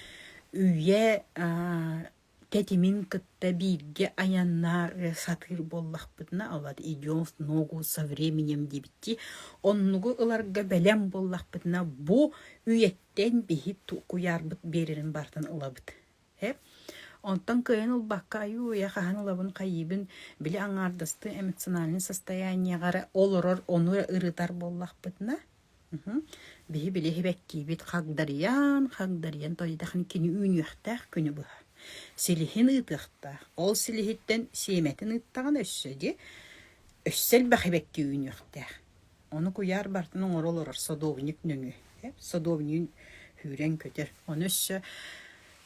тетимин кытта бирге аяннар сатыр боллах бытына алады идем в ногу со временем дебитти оннугу ыларга белем боллах бытына бу үйеттен бихи куяр быт берерин бартын ылабыт. Онтан кыйын улбакка аю я хаһанулабын кайыбын биле аңардысты эмоциональный состояниегара олорор ону ырытар боллахпытна. Биһи биле хибеккибит хагдарыян тойдахын кини үүнүөхтаах күнү быха. Силихин ытыхтаах. Ол силихиттен сиеметин ыттаган өссөди. Өссел бахибекки үүнүөхтаах. Onu kuyar bartın orolor sodovnik nöngü. Sodovnik hüren köter. Onu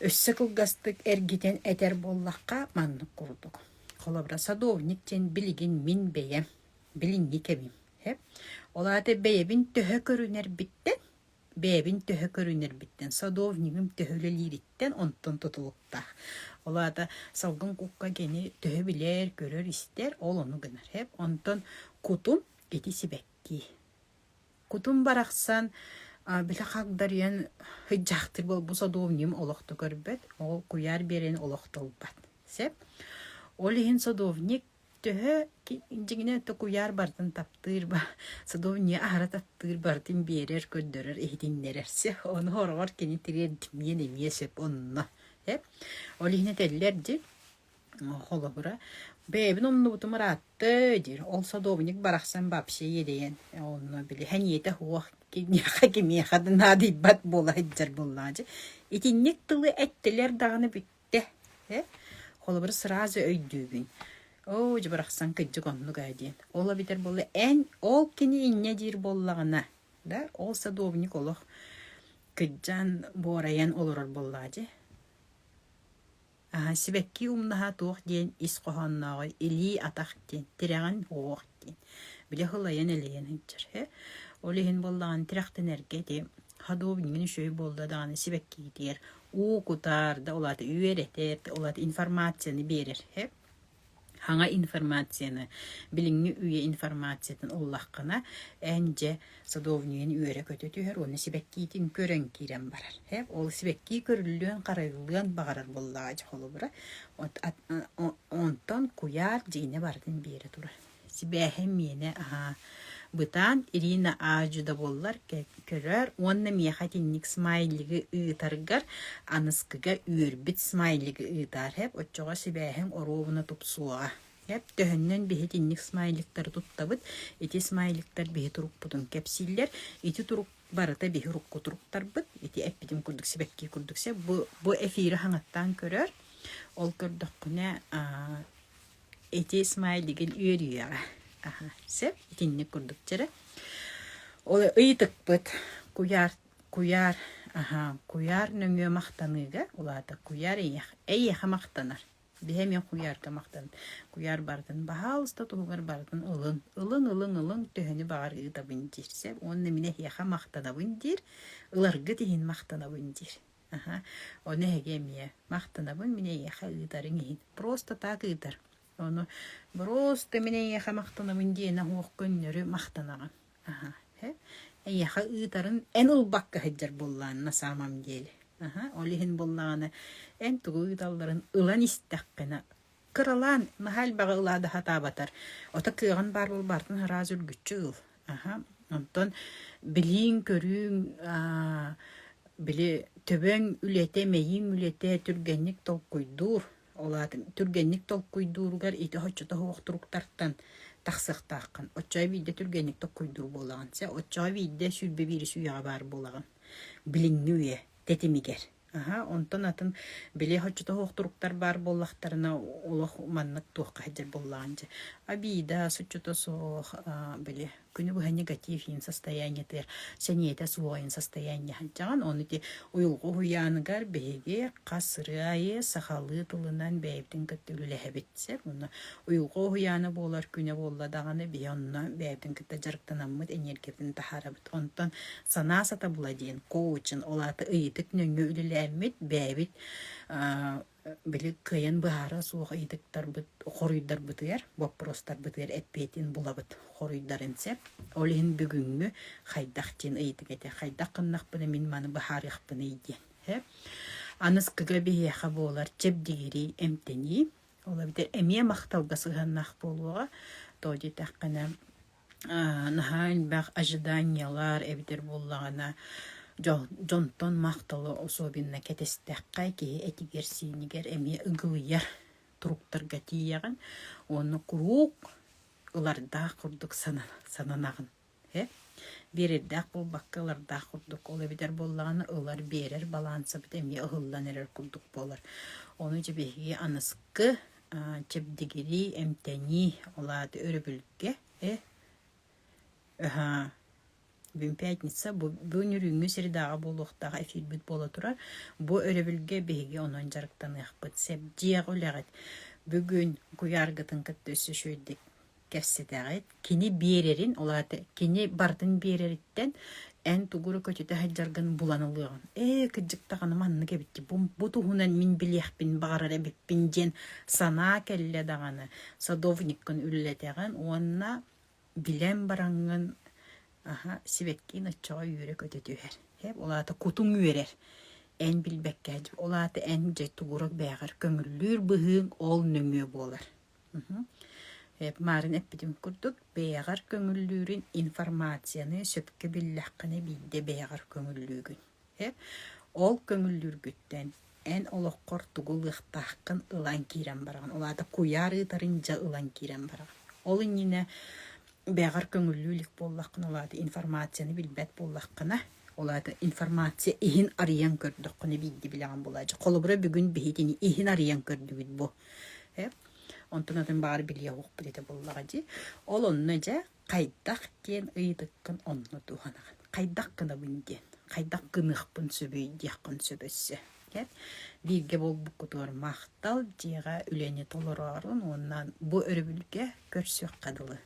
össe kılgastık ergiten eter bollakka manlık kurduk. Kolabra sodovnik ten biligin min beyem. Bilingi kemim. Ola beyebin töhö körüner bitten. Beyebin töhö körüner bitten. Sodovnikim töhöleliritten ondan tutulukta. Ola da salgın kukka geni töhö biler görür ister. Ol onu gınar. Ondan kutum eti sibek. Кутум барахсан биле хагдарыян хыджахтыр бол бу садовним олохту көрбөт. Ол куяр берен олохтолбат. Сеп. Олихин садовник төһө жигине то куяр бартын таптыр ба. Садовни ахара таптыр бартын берер көддөрөр эһдиннерерсе. Оны хоргор кени тирер мен эмесеп онно. Сеп. Олихин теллер ди. Холобура бебин онну бутумар атты дир. Ол садовник барахсан бапше еден. Онну били ханьете хуак кемехадын адибат бола хиджар боллажы. Итинник тылы эттелер даганы битте. Холобура сразу өйдүгүн. О, жабарахсан кыджык онну гайден. Ола битер болы эн ол кини инне дир боллагына. Да, ол садовник олох кыджан бораян олорор боллажы. Сибекки умнаха туох ден исқоханнагы или атах ден тираган хоох ден. Биле хылаян элеген хинчер. Олихин боллаган тирахтен эргеди хадовнигин шөй болда даганы сибекки дер. У кутар да олаты үйеретер, олаты информацияны берер. Хаңа информацияны билиңни үйе информациятын оллаққына әнже садовнигин үйере көтөтүер, оны сибеккийтин көрөн кирен барар. Ол сибекки көрүлүөн карайлыан багарар боллаажы холу бара. Онтон куяр жине бардын бере турар. Сибэхэм мене бытан Ирина ажуда боллар көрөр. Онна мехатинник смайлиги ыытаргар аныскыга үйөрбит смайлиги ыытар. Отчоға сибэхэм оробуна тупсуа. Төхөннөн бехетинник смайликтар туттабыт. Эти смайликтар бехи турук путун кепсиллер. Эти турук барыта бехи рукку туруктар быт. Эти эппидим курдук сибекки курдуксе. Бу эфири хаңаттан көрөр. Ол көрдөккүнэ эти смайлигин үйөрүяга. Сеп итинник курдукчара. Ол ыйтык быт куяр нөңө мактаныга. Улата куяр эйеха мактанар. Бихемен куярга мактан. Куяр бардын бахалыста тугар бардын ылын төһөнү багар ыйтабын дирсе. Онны мине эйеха мактанабын дир. Ыларгы тиһин мактанабын дир. Оны хегемие мактанабын мине эйеха ыйтарын ин. Просто так ыйтар. Onu просто менен яха мактанабын диена хуок көннөрү мактанаган. Яха ыйтарын эн улбакка хеджер боллаан на самом деле. Олихин боллааны эн тугу ыйталларын ылан истаккена. Кыралан нахал бага ылада хатабатар. Ота кыган бар бол бартын хараз үлгүччү ыл. Онтон билин көрүн биле төбөң үлете мейин үлете түргенник толкуйдур. Олатын түргенник толкуйдууругар ити хоччота хуоктуруктартан тахсыктааккан. Оччой виде түргенник толкуйдуур болаган. Оччой виде сүлбе бири сүйяга бар болаган. Билиңнүе тетимигер. Онтон атын биле хоччота хуоктуруктар бар боллактарына олох маннык туокка хеджер боллаганчы. Абида суччота соох биле күнү бу негативин состояние тер. Сенете суоин состояние хаджаган. Оны ти уйулгу хуяныгар беге касырайы сахалы тылынан бэйбдин көттүлүле хебитсе. Оны уйулгу хуяны болар күнү болладаганы бионна бэйбдин көттө жарыктанаммыт энергиядин тахарабыт. Онтон санасата буладин коучын олаты ыйтык нөңгө үлелэммит бэйбит биле кыйын баара суох ыйтыктар быт хоруйдар бытыгар вопростар бытыгар эппетин булабыт хоруйдарынсе. Олин бүгүнгү хайдактин ыйтыгете хайдаккыннакпыны мин маны бахарыхпыны ийден. Аныскыга бияха болар чепдигири эмтени. Ола битер эмие макталга сыганнак болуга тоди таккана нахайн бак ожиданиялар эбитер боллагана Жонтон мақталы особенно кетестәккай ки этигер синигер эми ыгылыяр туруктарга тияган оны курук ыларда курдук сананагын берердак бул баккаларда курдук ол эбидер боллаганы ылар берер балансы бит эми ыгылланерер курдук болар оны жебеги аныскы чебдигири эмтени олады өрөбүлгө Бүгін пятница, бүгін үріңі середаға болуқтаға эфир бүт бола тұрар. Бұ өребілге бейге онын жарықтан ұқпыт. Сәп жияқ өліғет. Бүгін құярғытын күттісі шөйдік кәпсетағет. Кені берерін, олады, кені бардың береріттен ән тұғыры көтеті хаджарғын бұланылығын. Күджіктағаны манны кәбітті. Бұ тұғынан мен білеқпін, бағарар әбіппін жен сана кәлі дағаны. Садовниккін үлілетеғін, онына білен бараңын сибеккин аччаға үйрек өтетүхер. Олаты кутун үйрер. Ән билбеккәдіп. Олаты ән жеттуғырық бәғір көңіллүр бұғын ол нөңе болар. Марын әппедім күрдік бәғір көңіллүрін информацияны сөпкі білләққыны бейді бәғір көңіллүгін. Ол көңіллүргіттен ән олыққор тұғылықтаққын ылан кейрен барған. Олаты куяр ұтарынжа ылан кейрен барған. Олын ені бәғір көңіллілік боллаққын олады информацияны білбәт боллаққына олады информация ихин ариян көрдіққыны бейді біліған болады. Қолыбыра бүгін бейдені ихин ариян көрдігіт бұл. Онтын адын бағыр білия оқ білеті боллаға де. Ол онына жа қайдақ кен ұйдыққын онына туғанаған. Қайдақ қына бүнден. Қайдақ қынықпын сөбейдеққын сөбөссі. Бирге бол бұқытуар мақтал жеға үлені толырағырын онынан бұл өрі білге көрсөк қадылы.